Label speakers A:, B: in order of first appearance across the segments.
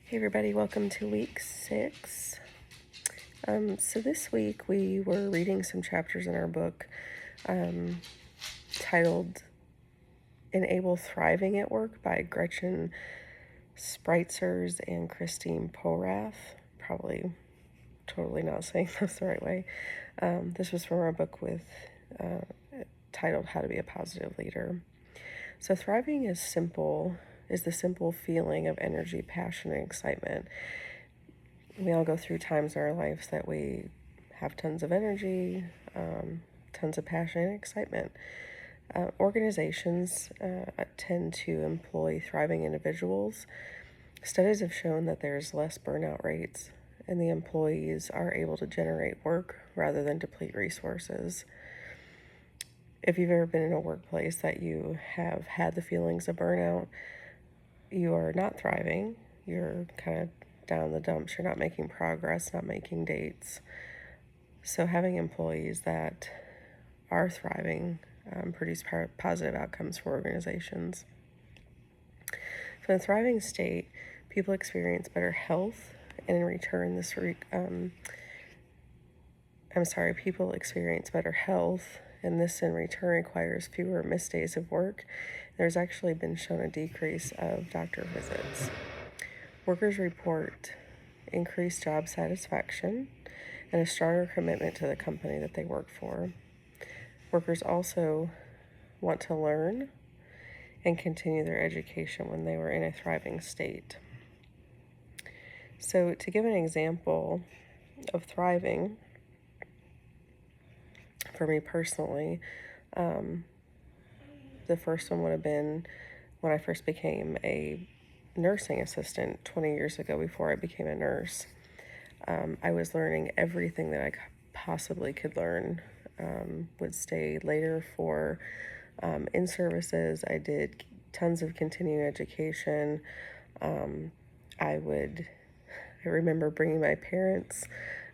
A: Hey everybody, welcome to week 6. So this week we were reading some chapters in our book titled Enable Thriving at Work by Gretchen Spritzers and Christine Porath. Probably totally not saying this the right way. This was from our book titled How to Be a Positive Leader. So thriving is the simple feeling of energy, passion, and excitement. We all go through times in our lives that we have tons of energy, tons of passion and excitement. Organizations tend to employ thriving individuals. Studies have shown that there's less burnout rates, and the employees are able to generate work rather than deplete resources. If you've ever been in a workplace that you have had the feelings of burnout, you are not thriving. You're kind of down the dumps. You're not making progress, not making dates. So having employees that are thriving produce positive outcomes for organizations. So in a thriving state, people experience better health, and in return, people experience better health, and this in return requires fewer missed days of work. There's actually been shown a decrease of doctor visits. Workers report increased job satisfaction and a stronger commitment to the company that they work for. Workers also want to learn and continue their education when they were in a thriving state. So to give an example of thriving, for me personally, the first one would have been when I first became a nursing assistant 20 years ago before I became a nurse. I was learning everything that I possibly could learn. Would stay later for in-services. I did tons of continuing education. I remember bringing my parents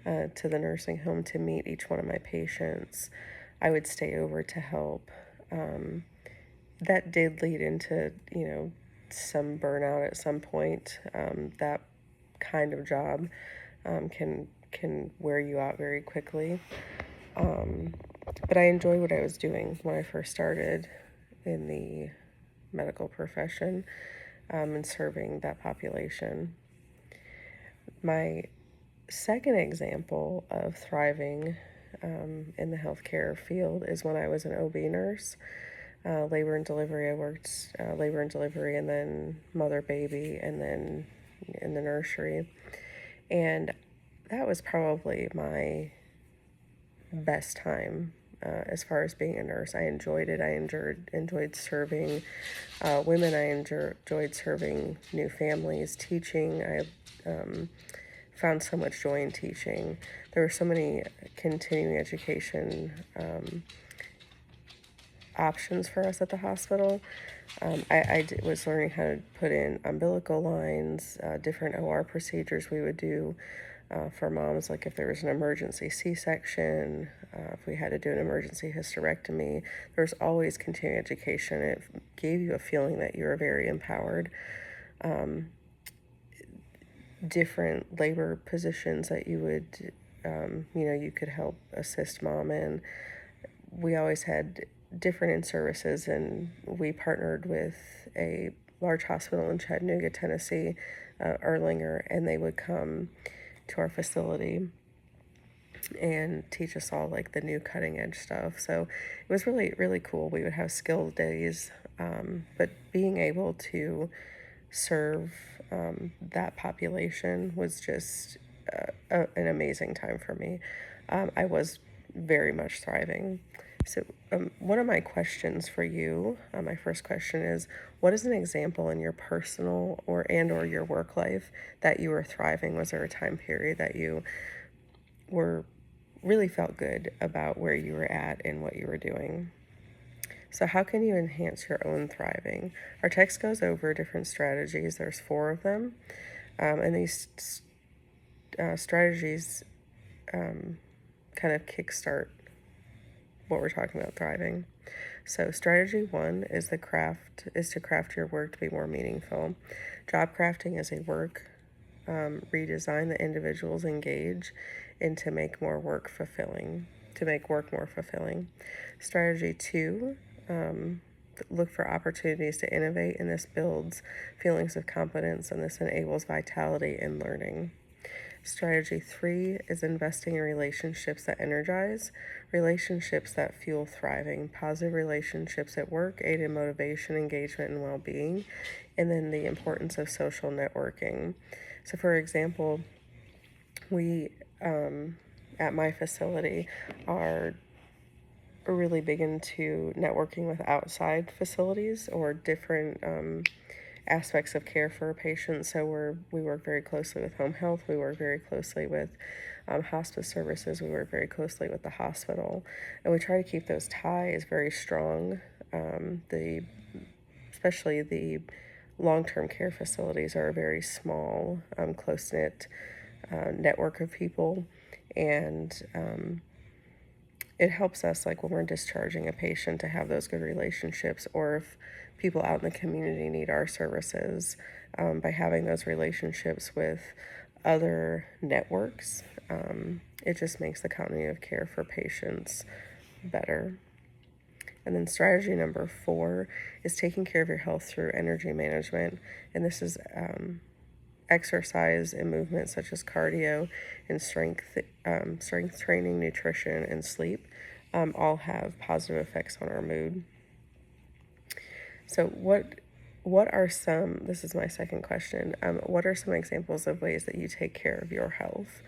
A: to the nursing home to meet each one of my patients. I would stay over to help. That did lead into, some burnout at some point. That kind of job can wear you out very quickly. But I enjoyed what I was doing when I first started in the medical profession and serving that population. My second example of thriving in the healthcare field is when I was an OB nurse. Labor and delivery. I worked labor and delivery, and then mother baby, and then in the nursery. And that was probably my best time as far as being a nurse. I enjoyed it. I enjoyed serving women. I enjoyed serving new families, teaching. I found so much joy in teaching. There were so many continuing education options for us at the hospital. I was learning how to put in umbilical lines, different OR procedures we would do for moms, like if there was an emergency C-section, if we had to do an emergency hysterectomy. There was always continuing education. It gave you a feeling that you were very empowered. Different labor positions that you would, you could help assist mom in. We always had different in-services, and we partnered with a large hospital in Chattanooga, Tennessee, Erlanger, and they would come to our facility and teach us all like the new cutting edge stuff. So it was really, really cool. We would have skill days, but being able to serve that population was just an amazing time for me. I was very much thriving. So one of my questions for you, my first question is, what is an example in your personal or your work life that you were thriving? Was there a time period that you really felt good about where you were at and what you were doing? So how can you enhance your own thriving? Our text goes over different strategies. There's 4 of them. And these strategies kind of kickstart what we're talking about thriving. So strategy 1 is to craft your work to be more meaningful. Job crafting is a work redesign the individuals engage and to make more work fulfilling, to make work more fulfilling. Strategy 2, look for opportunities to innovate, and this builds feelings of competence, and this enables vitality in learning. Strategy 3 is investing in relationships that energize, relationships that fuel thriving, positive relationships at work, aid in motivation, engagement, and well being, and then the importance of social networking. So, for example, we at my facility are really big into networking with outside facilities or different aspects of care for a patient. So we work very closely with home health. We work very closely with hospice services. We work very closely with the hospital, and we try to keep those ties very strong. The especially the long-term care facilities are a very small, close-knit network of people, and it helps us, like when we're discharging a patient, to have those good relationships, or if people out in the community need our services, by having those relationships with other networks, it just makes the continuity of care for patients better. And then strategy number 4 is taking care of your health through energy management, and this is exercise and movement such as cardio and strength training, nutrition, and sleep all have positive effects on our mood. So what are some, this is my second question, what are some examples of ways that you take care of your health?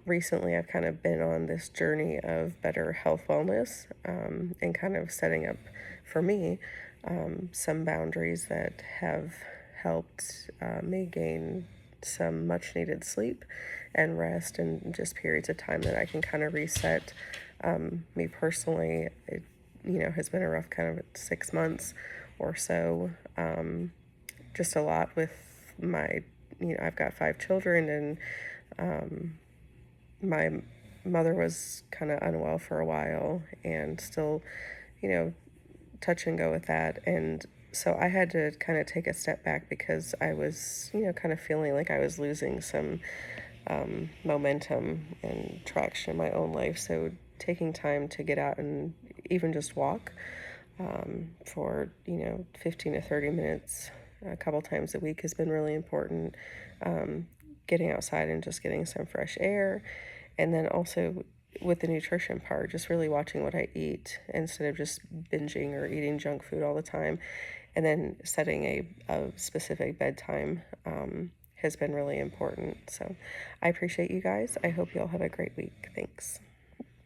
A: Recently, I've kind of been on this journey of better health wellness, and kind of setting up for me some boundaries that have helped me gain some much needed sleep and rest, and just periods of time that I can kind of reset. Me personally, it has been a rough kind of 6 months or so. Just a lot with my, I've got 5 children, and my mother was kind of unwell for a while, and still, touch and go with that. And so I had to kind of take a step back because I was, kind of feeling like I was losing some momentum and traction in my own life. So taking time to get out and even just walk for 15 to 30 minutes a couple times a week has been really important. Getting outside and just getting some fresh air, and then also with the nutrition part, just really watching what I eat instead of just binging or eating junk food all the time, and then setting a specific bedtime has been really important. So I appreciate you guys. I hope you all have a great week. Thanks.